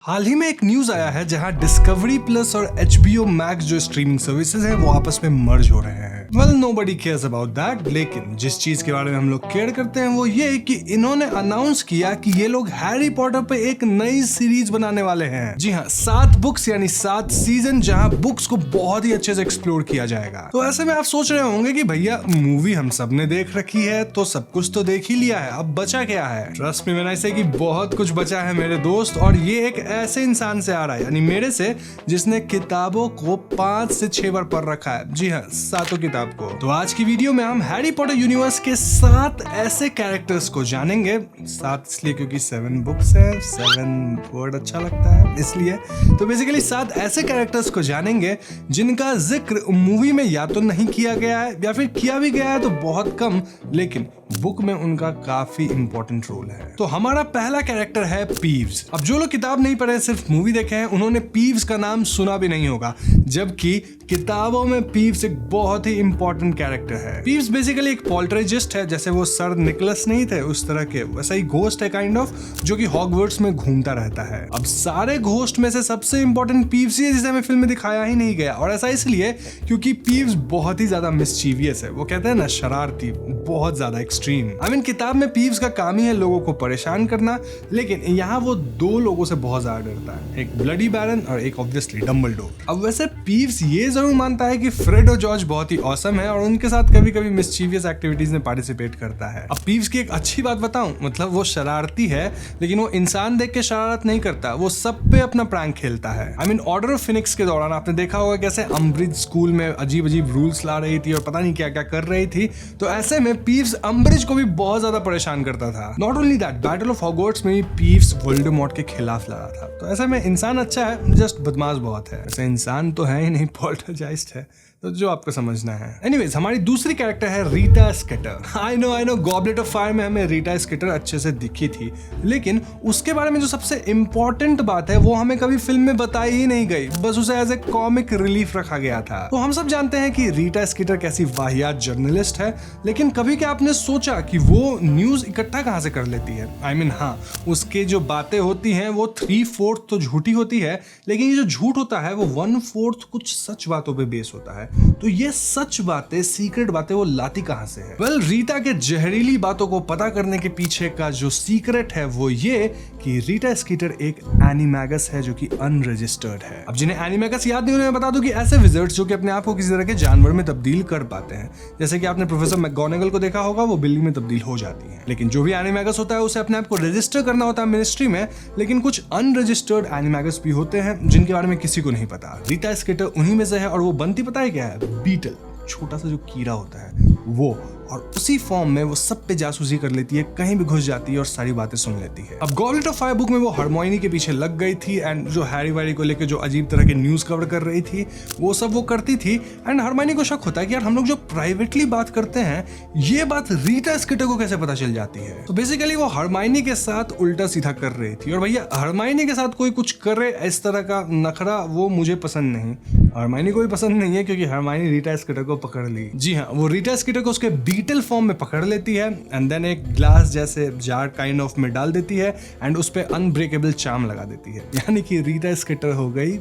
हाल ही में एक न्यूज आया है जहां डिस्कवरी प्लस और HBO मैक्स जो स्ट्रीमिंग सर्विसेज हैं वो आपस में मर्ज हो रहे हैं। Well nobody cares about that, लेकिन जिस चीज के बारे में हम लोग केयर करते हैं वो ये कि इन्होंने अनाउंस किया कि ये लोग हैरी पॉटर पे एक नई सीरीज बनाने वाले हैं। जी हाँ, 7 बुक्स यानी 7 सीजन जहां बुक्स को बहुत ही अच्छे से एक्सप्लोर किया जाएगा। तो ऐसे में आप सोच रहे होंगे कि भैया मूवी हम सब ने देख रखी है तो सब कुछ तो देख ही लिया है, अब बचा क्या है। ट्रस्ट मी व्हेन आई से कि बहुत कुछ बचा है मेरे दोस्त, और ये एक ऐसे इंसान से आ रहा है, यानी मेरे से, जिसने किताबों को 5 से 6 बार पढ़ रखा है। जी हाँ, 7 किताब को। तो आज की वीडियो में हम हैरी पॉटर यूनिवर्स के 7 ऐसे कैरेक्टर्स को जानेंगे। 7 इसलिए क्योंकि 7 बुक्स है, 7 वर्ड अच्छा लगता है इसलिए। तो बेसिकली 7 ऐसे कैरेक्टर्स को जानेंगे जिनका जिक्र मूवी में या तो नहीं किया गया है या फिर किया भी गया है तो बहुत कम, लेकिन बुक में उनका काफी इंपॉर्टेंट रोल है। तो हमारा पहला कैरेक्टर है पीव्स। अब जो लोग किताब नहीं पढ़े सिर्फ मूवी देखे हैं उन्होंने पीव्स का नाम सुना भी नहीं होगा, जबकि किताबों में पीव्स एक बहुत ही इंपॉर्टेंट कैरेक्टर है। पीव्स बेसिकली एक पोल्टरजिस्ट है, जैसे वो सर निकोलस नहीं थे उस तरह के, वैसा ही घोस्ट है काइंड ऑफ, जो कि हॉगवर्ट्स में घूमता रहता है। अब सारे घोस्ट में से सबसे इंपॉर्टेंट पीव्स ही है, जिसे हमें फिल्म में दिखाया ही नहीं गया, और ऐसा इसलिए क्योंकि पीव्स बहुत ही ज्यादा मिस्चीवियस है। वो कहते हैं ना, शरारती, बहुत ज्यादा एक्सट्रीम। आई मीन किताब में पीव्स का काम ही है लोगों को परेशान करना, लेकिन यहाँ वो 2 लोगों से बहुत ज्यादा डरता है, एक ब्लडी बैरन और एक ऑब्वियसली डम्बलडोर। अब वैसे पीव्स ये जरूर मानता है कि फ्रेड और जॉर्ज बहुत ही ऑसम है और उनके साथ कभी कभी मिस्चीवियस एक्टिविटीज में पार्टिसिपेट करता है। अब पीव्स की एक अच्छी बात बताऊं, मतलब वो शरारती है, लेकिन वो इंसान देख के शरारत नहीं करता, वो सब पे अपना प्रैंक खेलता है। I mean order of Phoenix के दौरान आपने देखा होगा कैसे अम्ब्रिज स्कूल में अजीब अजीब रूल्स ला रही थी और पता नहीं क्या क्या कर रही थी, तो ऐसे में पीव्स अम्ब्रिज को भी बहुत ज्यादा परेशान करता था। Not only that, battle of Hogwarts में भी पीव्स वोल्डेमॉर्ट के खिलाफ लड़ा था। तो ऐसे में इंसान अच्छा है, जस्ट बदमाश बहुत है। ऐसे इंसान तो है ही नहीं, पोल्टरजाइस्ट है, तो जो आपको समझना है। एनीवेज, हमारी दूसरी कैरेक्टर है Rita Skeeter. I know Goblet of Fire में हमें रीटा स्केटर अच्छे से दिखी थी, लेकिन उसके बारे में जो सबसे इंपॉर्टेंट बात है वो हमें कभी फिल्म में बताई ही नहीं गई, बस उसे एज ए कॉमिक रिलीफ रखा गया था। तो हम सब जानते हैं कि रीटा स्केटर कैसी वाहियात जर्नलिस्ट है, लेकिन कभी क्या आपने सोचा कि वो न्यूज इकट्ठा कहां से कर लेती है? आई मीन हाँ, उसके जो बातें होती हैं वो 3/4 तो झूठी होती है, लेकिन ये जो झूठ होता है वो 1/4 कुछ सच बातों पे बेस होता है। तो ये सच बातें, सीक्रेट बातें वो लाती कहां से है? वेल, रीटा के जहरीली बातों को पता करने के पीछे का जो सीक्रेट है वो ये कि रीटा स्केटर एक एनिमैगस है जो कि अनरजिस्टर्ड है। अब जिन्हें एनिमैगस याद नहीं, उन्हें बता दूं कि ऐसे विजर्ड्स जो कि अपने आप को किसी तरह के जानवर में तब्दील कर पाते हैं, जैसे कि आपने प्रोफेसर मैकगोनागल को देखा होगा, वो बिल्ली में तब्दील हो जाती है। लेकिन जो भी एनिमैगस होता है उसे अपने आप को रजिस्टर करना होता है मिनिस्ट्री में, लेकिन कुछ अनरजिस्टर्ड एनिमैगस भी होते हैं जिनके बारे में किसी को नहीं पता। रीटा स्केटर उन्हीं में से है, और वो बनती पता है क्या है? बीटल, छोटा सा जो कीड़ा होता है वो, और उसी फॉर्म में वो सब पे जासूसी कर लेती है, कहीं भी घुस जाती है और सारी बातें सुन लेती है। अब गॉबलेट ऑफ फायर बुक में वो हरमोइनी के पीछे लग गई थी, एंड जो हैरी वैरी को लेकर जो अजीब तरह के न्यूज कवर कर रही थी वो सब वो करती थी। एंड हरमोइनी को शक होता है कि यार हम लोग जो प्राइवेटली बात करते हैं ये बात रीटा स्केटर को कैसे पता चल जाती है। तो बेसिकली वो हरमोइनी के साथ उल्टा सीधा कर रही थी, और भैया हरमोइनी के साथ कोई कुछ करे इस तरह का नखरा वो मुझे पसंद नहीं, हरमोइनी को भी पसंद नहीं है, क्योंकि हरमोइनी रीटा स्केटर को पकड़ ली। जी हाँ, वो रीटा स्केटर को उसके बीटल फॉर्म में पकड़ लेती है, एंड देन एक ग्लास जैसे जार काइंड ऑफ में डाल देती है, एंड उस पे अनब्रेकेबल चार्म लगा देती है, यानी कि रीटा स्केटर हो गई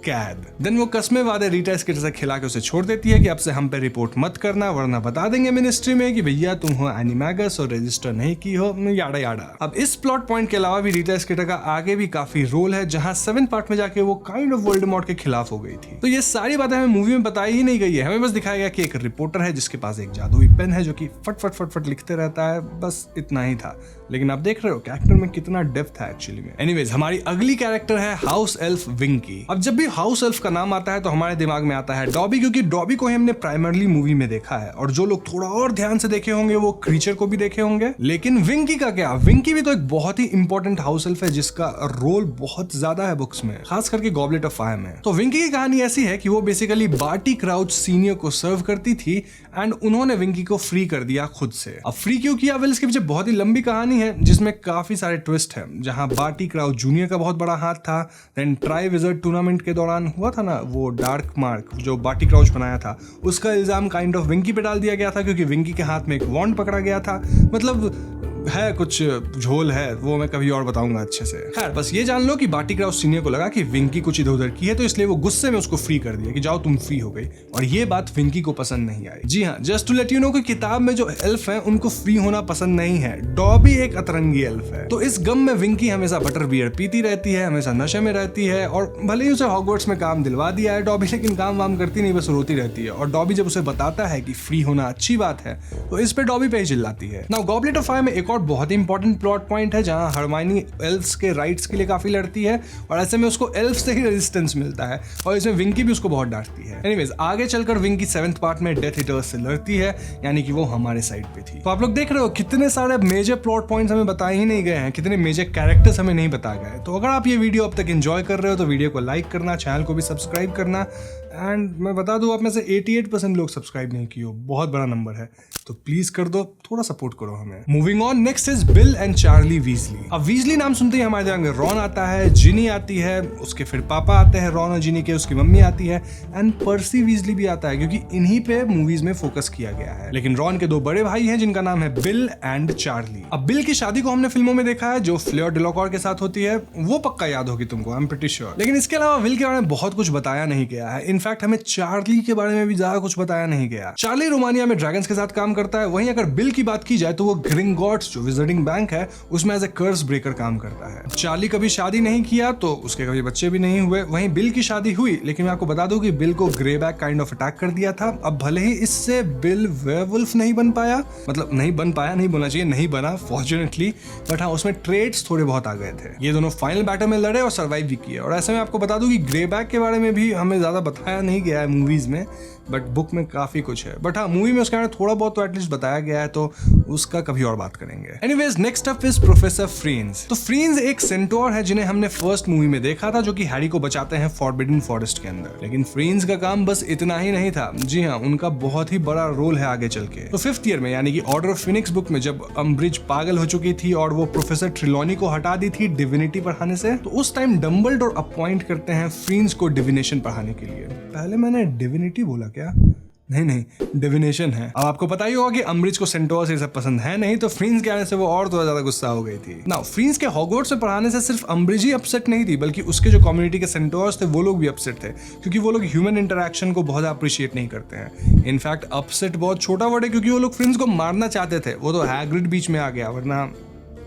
कैद। देन वो कसमे वादे रीटा स्केटर से खिला के उसे छोड़ देती है कि अब से हम पे रिपोर्ट मत करना, वरना बता देंगे मिनिस्ट्री में कि भैया तुम हो एनिमैगस और रजिस्टर नहीं की हो, याडा याडा। अब इस प्लॉट पॉइंट के अलावा भी रीटा स्केटर का आगे भी काफी रोल है, जहां 7th पार्ट में जाके वो काइंड ऑफ वोल्डेमॉर्ट के खिलाफ हो गई थी। तो ये सारी बातें हमें मूवी में बताई ही नहीं गई है, हमें बस दिखाया गया कि एक रिपोर्टर है जिसके पास एक जादुई पेन है जो कि फट फट फट फट लिखते रहता है, बस इतना ही था। लेकिन आप देख रहे हो कैरेक्टर में कितना डेप्थ है एक्चुअली में। एनीवेज, हमारी अगली कैरेक्टर है हाउस एल्फ विंकी। अब जब भी हाउस एल्फ का नाम आता है तो हमारे दिमाग में आता है डॉबी, क्योंकि डॉबी को हमने प्राइमरली मूवी में देखा है, और जो लोग थोड़ा और ध्यान से देखे होंगे वो क्रीचर को भी देखे होंगे। लेकिन विंकी का क्या? विंकी भी तो एक बहुत ही इंपॉर्टेंट हाउस एल्फ है जिसका रोल बहुत ज्यादा है बुक्स में, खास करके गॉबलेट ऑफ फायर में। तो विंकी की कहानी ऐसी है कि वो बेसिकली बार्टी क्राउच सीनियर को सर्व करती थी, एंड उन्होंने विंकी को फ्री कर दिया खुद से। अब फ्री क्यों किया? वेल, इसके पीछे बहुत ही लंबी कहानी है जिसमें काफी सारे ट्विस्ट है, जहां बार्टी क्राउच जूनियर का बहुत बड़ा हाथ था। देन ट्राई विजर्ड टूर्नामेंट के दौरान हुआ था ना वो डार्क मार्क जो बार्टी क्राउच बनाया था, उसका इल्जाम काइंड ऑफ विंकी पे डाल दिया गया था, क्योंकि विंकी के हाथ में एक वॉन्ड पकड़ा गया था। मतलब है कुछ झोल है, वो मैं कभी और बताऊंगा अच्छे से। खैर बस ये जान लो कि बार्टी क्राउच सीनियर को लगा कि विंकी कुछ इधर उधर की है, तो इसलिए वो गुस्से में उसको फ्री कर दिया कि जाओ तुम फ्री हो गई, और ये बात विंकी को पसंद नहीं आई। जी हाँ, just to let you know कि किताब में जो एल्फ है उनको फ्री होना पसंद नहीं है। डॉबी एक अतरंगी एल्फ है, तो इस गम में विंकी हमेशा बटर बियर पीती रहती है, हमेशा नशे में रहती है, और भले ही उसे हॉगवर्ट्स में काम दिलवा दिया है डॉबी, लेकिन काम वाम करती नहीं, बस रोती रहती है। और डॉबी जब उसे बताता है कि फ्री होना अच्छी बात है तो इस पे डॉबी पे ही चिल्लाती है। नाउ गॉबलेट ऑफ फायर में एक और बहुत ही इंपॉर्टेंट प्लॉट पॉइंट है जहां हरमाइनी एल्फ्स के राइट्स के लिए काफी लड़ती है, और ऐसे में उसको एल्फ्स से ही रेजिस्टेंस मिलता है, और इसमें विंकी भी उसको बहुत डांटती है। एनीवेज आगे चलकर विंकी 7th पार्ट में डेथ ईटर्स से लड़ती है, यानी कि वो हमारे साइड पे थी। तो आप लोग देख रहे हो कितने सारे मेजर प्लॉट पॉइंट्स हमें बताए ही नहीं गए हैं, कितने मेजर कैरेक्टर्स हमें नहीं बताए गए। तो अगर आप ये वीडियो अब तक एंजॉय कर रहे हो तो वीडियो को लाइक करना, चैनल को भी सब्सक्राइब करना, एंड मैं बता दूं आप में से 88% लोग सब्सक्राइब नहीं किए हो, बहुत बड़ा नंबर है, तो प्लीज कर दो, थोड़ा सपोर्ट करो हमें। Moving on, next is bill and Charlie Weasley. अब वीजली नाम सुनते ही हमारे दिमाग में रॉन आता है, जिनी आती है, उसके फिर पापा आते हैं रॉन और जिनी के, उसकी मम्मी आती है, एंड पर्सी वीजली भी आता है, क्योंकि इन्हीं पे मूवीज में फोकस किया गया है। लेकिन रॉन के 2 बड़े भाई हैं जिनका नाम है बिल एंड चार्ली। अब बिल की शादी को हमने फिल्मों में देखा है जो फ्लेयर डेलाकॉर के साथ होती है, वो पक्का याद होगी तुमको, आई एम प्रीटी श्योर। लेकिन इसके अलावा विल के बारे में बहुत कुछ बताया नहीं गया है। इनफैक्ट हमें चार्ली के बारे में भी ज्यादा कुछ बताया नहीं गया। चार्ली रोमानिया में ड्रैगन्स के साथ काम करता है, वहीं अगर बिल की बात की जाए तो वो ग्रिंगॉट्स जो विजिटिंग बैंक है उसमें एज ए कर्स ब्रेकर काम करता है। चार्ली कभी शादी नहीं किया तो उसके कभी बच्चे भी नहीं हुए, वहीं बिल की शादी हुई, लेकिन मैं आपको बता दूं कि बिल को ग्रेबैक काइंड ऑफ अटैक कर दिया था। अब भले ही इससे बिल वेयरवुल्फ नहीं बन पाया, मतलब नहीं बन पाया, नहीं बोलना चाहिए, नहीं बना फॉर्चुनेटली, बट हाँ उसमें ट्रेड्स थोड़े बहुत आ गए थे। ये दोनों फाइनल बैटल में लड़े और सर्वाइव भी किए। और ऐसे में आपको बता दूं कि ग्रेबैक के बारे में भी हमें ज्यादा बताया नहीं गया है मूवीज में, बट बुक में काफी कुछ है। बट हाँ मूवी में उसके बारे में थोड़ा बहुत तो एटलीस्ट बताया गया है, तो उसका कभी और बात करेंगे। Anyways next up is professor फ्रीन्स। तो फ्रीन्स एक सेंटोर है जिन्हें हमने फर्स्ट मूवी में देखा था, जो कि हैरी को बचाते हैं फॉरबिडन फॉरेस्ट के अंदर। लेकिन फ्रीन्स का काम बस इतना ही नहीं था। जी हाँ, उनका बहुत ही बड़ा रोल है आगे चल के। तो 5th ईयर में यानी कि ऑर्डर ऑफ फिनिक्स बुक में जब अम्ब्रिज पागल हो चुकी थी और वो प्रोफेसर ट्रिलॉनी को हटा दी थी डिविनिटी पढ़ाने से, तो उस टाइम डम्बलडोर अपॉइंट करते हैं फ्रीन्स को डिविनेशन पढ़ाने के लिए। पहले मैंने डिविनिटी बोला क्या? नहीं, डिविनेशन है। अब आपको पता ही होगा कि अम्ब्रिज को सेंटोर से सब पसंद है नहीं, तो फ्रीन्स के आने से वो और तो ज्यादा गुस्सा हो गई थी। नाउ फ्रीन्स के हॉगवर्ट्स में पढ़ाने से सिर्फ अम्ब्रिज ही अपसेट नहीं थी, बल्कि उसके जो कम्युनिटी के सेंटोर्स थे वो लोग भी अपसेट थे, क्योंकि वो लोग ह्यूमन इंटरेक्शन को बहुत अप्रिशिएट नहीं करते हैं। इनफैक्ट अपसेट बहुत छोटा वर्ड है, क्योंकि वो लोग फ्रीन्स को मारना चाहते थे, वो तो हैग्रिड बीच में आ गया, वरना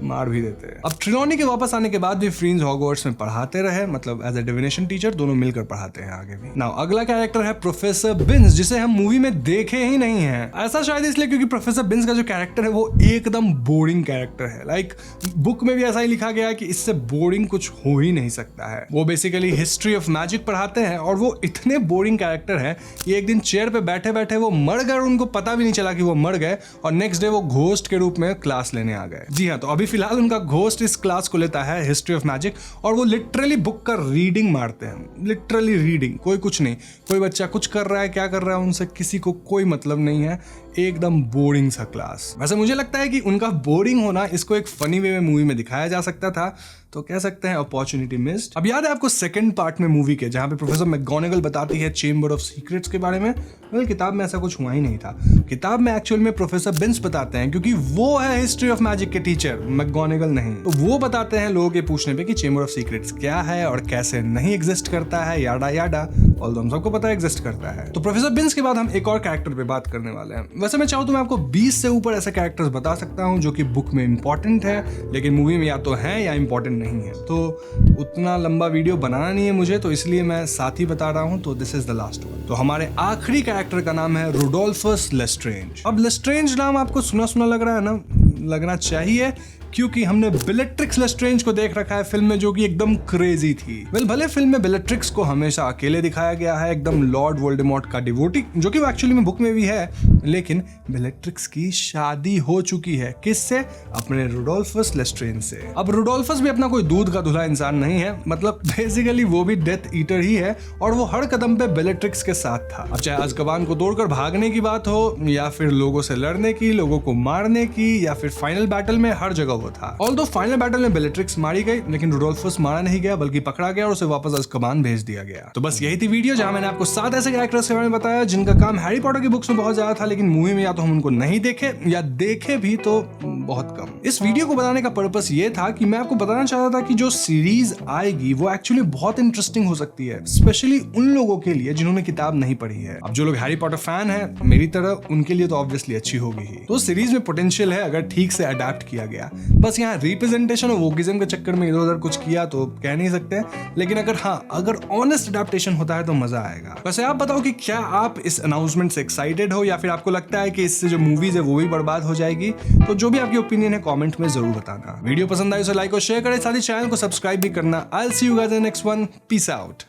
मार भी देते हैं। अब ट्रिलॉनी के वापस आने के बाद भी फ्रीन्स हॉगवर्ट्स में पढ़ाते रहे, मतलब एज ए डिविनेशन टीचर, दोनों मिलकर पढ़ाते हैं आगे भी। नाउ अगला कैरेक्टर है प्रोफेसर बिन्स, जिसे हम मूवी में देखे ही नहीं हैं। ऐसा शायद इसलिए क्योंकि प्रोफेसर बिन्स का जो कैरेक्टर है वो एकदम बोरिंग कैरेक्टर है। लाइक बुक में भी ऐसा ही लिखा गया है कि इससे बोरिंग कुछ हो ही नहीं सकता है। वो बेसिकली हिस्ट्री ऑफ मैजिक पढ़ाते हैं, और वो इतने बोरिंग कैरेक्टर है कि एक दिन चेयर पे बैठे बैठे वो मर गए और उनको पता भी नहीं चला कि वो मर गए, और नेक्स्ट डे वो घोस्ट के रूप में क्लास लेने आ गए। जी हाँ, तो अभी फिलहाल उनका घोस्ट इस क्लास को लेता है हिस्ट्री ऑफ मैजिक, और वो लिटरली बुक का रीडिंग मारते हैं। लिटरली रीडिंग, कोई कुछ नहीं, कोई बच्चा कुछ कर रहा है, क्या कर रहा है उनसे किसी को कोई मतलब नहीं है, एकदम बोरिंग सा क्लास। वैसे मुझे लगता है कि उनका बोरिंग होना इसको एक फनी वे में मूवी में दिखाया जा सकता था, तो कह सकते हैं अपॉर्चुनिटी मिस्ड। अब याद है आपको 2nd पार्ट में मूवी के, जहां पे प्रोफेसर मैकगोनागल बताती है चेंबर ऑफ सीक्रेट्स के बारे में? वेल किताब में ऐसा कुछ हुआ ही नहीं था। किताब में एक्चुअल में प्रोफेसर बिन्स बताते हैं, क्योंकि वो है हिस्ट्री ऑफ मैजिक के टीचर, मैकगोनागल नहीं। तो वो बताते हैं लोगों के पूछने पे कि चेंबर ऑफ सीक्रेट्स क्या है और कैसे नहीं एग्जिस्ट करता है, याडा याडा, ऑल्दो हम सबको पता है एग्जिस्ट करता है। तो प्रोफेसर बिन्स के बाद हम एक और कैरेक्टर पे बात करने वाले हैं। वैसे मैं चाहूँ तो मैं आपको 20 से ऊपर ऐसे कैरेक्टर्स बता सकता हूँ जो कि बुक में इंपॉर्टेंट है, लेकिन मूवी में या तो है या इंपॉर्टेंट नहीं है। तो उतना लंबा वीडियो बनाना नहीं है मुझे, तो इसलिए मैं साथ ही बता रहा हूं। तो this is the last one. तो हमारे आखिरी कैरेक्टर का नाम है रुडोल्फस लेस्ट्रेंज। अब लेस्ट्रेंज नाम आपको सुना सुना लग रहा है ना? लगना चाहिए, क्योंकि हमने बेलेट्रिक्स लेस्ट्रेंज को देख रखा है फिल्म में, जो कि एकदम क्रेजी थी। वेल भले फिल्म में बेलेट्रिक्स को हमेशा अकेले दिखाया गया है, एकदम लॉर्ड वोल्डेमॉर्ट का डिवोटी, जो कि एक्चुअली में बुक में भी है, लेकिन बेलेट्रिक्स की शादी हो चुकी है। किससे? अपने रुडोल्फस लेस्ट्रेंज से। अब रुडोल्फस भी अपना कोई दूध का धुला इंसान नहीं है, मतलब बेसिकली वो भी डेथ ईटर ही है, और वो हर कदम पे बेलेट्रिक्स के साथ था। अब चाहे अज़्काबान को तोड़कर भागने की बात हो, या फिर लोगों से लड़ने की, लोगों को मारने की, या फिर फाइनल बैटल में, हर जगह हुआ था। ऑल्दो फाइनल बैटल में बेलेट्रिक्स मारी गई, लेकिन रुडोल्फस मारा नहीं गया बल्कि पकड़ा गया और उसे वापस अज़्काबान भेज दिया गया। तो बस यही थी वीडियो जहां मैंने आपको 7 ऐसे कैरेक्टर्स के बारे में बताया जिनका काम हैरी पॉटर की बुक्स में बहुत ज्यादा था, लेकिन मूवी में या तो हम उनको नहीं देखे या देखे भी तो बहुत कम। इस वीडियो को बताने का पर्पस ये था कि मैं आपको बताना चाहता था कि जो सीरीज आएगी वो एक्चुअली बहुत इंटरेस्टिंग हो सकती है, स्पेशली उन लोगों के लिए जिन्होंने किताब नहीं पढ़ी है। अब जो लोग हैरी पॉटर फैन है मेरी तरह, उनके लिए तो ऑब्वियसली अच्छी होगी ही। तो सीरीज में पोटेंशियल है अगर ठीक से अडेप्ट किया गया। बस यहाँ रिप्रेजेंटेशन और वोकिज्म के चक्कर में इधर उधर कुछ किया तो कह नहीं सकते, लेकिन अगर ऑनेस्ट अडेप्टेशन होता है तो मजा आएगा। वैसे आप बताओ कि क्या आप इस अनाउंसमेंट से एक्साइटेड हो या फिर आपको लगता है कि इससे जो मूवीज है वो भी बर्बाद हो जाएगी? तो जो भी आपकी ओपिनियन है कमेंट में जरूर बताना। वीडियो पसंद आई तो लाइक और शेयर करें, साथ ही चैनल को सब्सक्राइब भी करना। I will see you guys in the next one. Peace out.